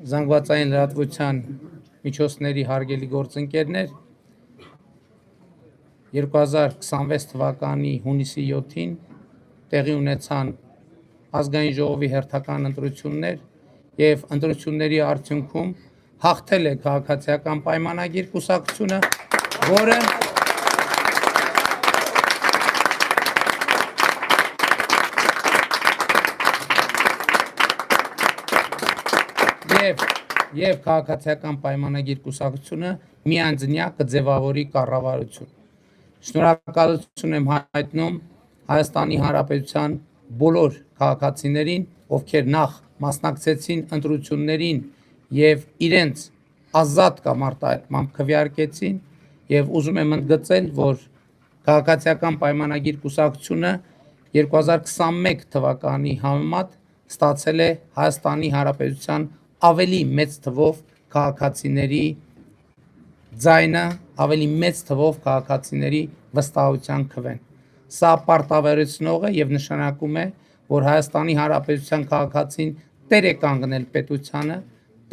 զանգվածային լրատվության միջոցների հարգելի գործընկերներ, 2026 թվականի հունիսի 7-ին տեղի ունեցան ազգային ժողովի հերթական ընտրություններ եւ ընտրությունների արդյունքում հաղթել է քաղաքացիական պայմանագիր կուսակցությունը, որը եւ քաղաքացիական պայմանագիր կուսակցությունը միանձնյա կձևավորի կառավարություն։ Շնորհակալություն եմ հայտնում Հայաստանի Հանրապետության բոլոր քաղաքացիներին, ովքեր նախ մասնակցեցին ընտրություններին եւ իրենց ազատ կամ արտահայտմամբ քվեարկեցին, եւ ուզում եմ ընդգծել, որ քաղաքացիական պայմանագիր կուսակցությունը 2021 թվականի համեմատ ստացել է Հայաստանի Հանրապետության ավելի մեծ թվով քաղաքացիների ձայնը, ավելի մեծ թվով քաղաքացիների վստահության քվեն։ Սա պարտավորեցնող է եւ նշանակում է, որ Հայաստանի Հանրապետության քաղաքացին տեր է կանգնել պետությանը,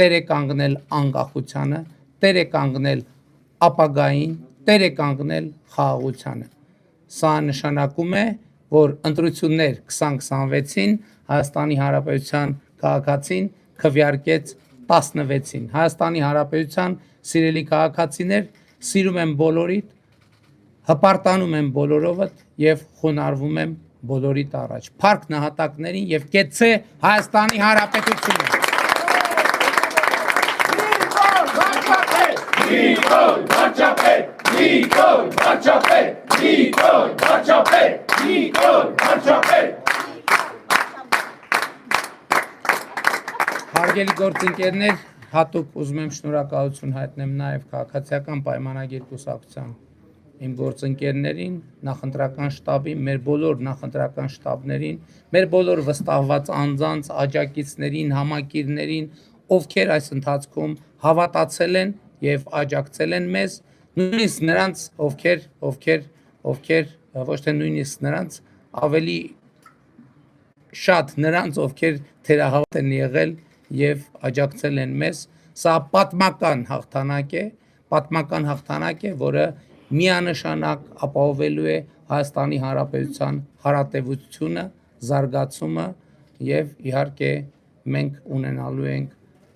տեր է կանգնել անկախությանը, տեր է կանգնել ապագային, տեր է կանգնել խաղաղությանը։ Սա նշանակում է, որ ընտրություններ 2026-ին Հայաստանի Հանրապետության քաղաքացին քվեարկեց 16-ին։ Հայաստանի Հանրապետության սիրելի քաղաքացիներ, սիրում եմ բոլորիդ, հպարտանում եմ բոլորովդ եւ խոնարհվում եմ բոլորիդ առաջ։ Փառք նահատակներին եւ կեցցե Հայաստանի Հանրապետությունը։ Նիկոլ Վարչապետ, Նիկոլ Վարչապետ, Նիկոլ Վարչապետ, Նիկոլ Վարչապետ։ Հարգելի գործընկերներ, հատուկ ուզում եմ շնորհակալություն հայտնեմ նաև քաղաքացիական պայմանագիր կուսակցության իմ գործընկերներին, նախընտրական շտաբին, մեր բոլոր նախընտրական շտաբներին, մեր բոլոր վստահված անձանց, աջակիցներին, համակիրներին, ովքեր այս ընթացքում հավատացել են եւ աջակցել են մեզ, նույնիսկ նրանց, ովքեր ոչ թե նույնիսկ նրանց, ավելի շատ նրանց, ովքեր թերահավատ են եղել եւ աջակցել են մեզ, սա պատմական հաղթանակ է, որը միանշանակ ապահովելու է Հայաստանի Հանրապետության հարատևությունը, զարգացումը եւ իհարկե մենք ունենալու ենք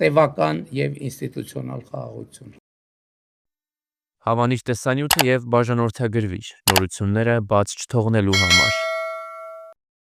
տևական եւ ինստիտուցիոնալ խաղաղություն։ Հավանիչ տեսանյութը եւ բաժանորդագրվիչ նորությունները բաց չթողնելու համար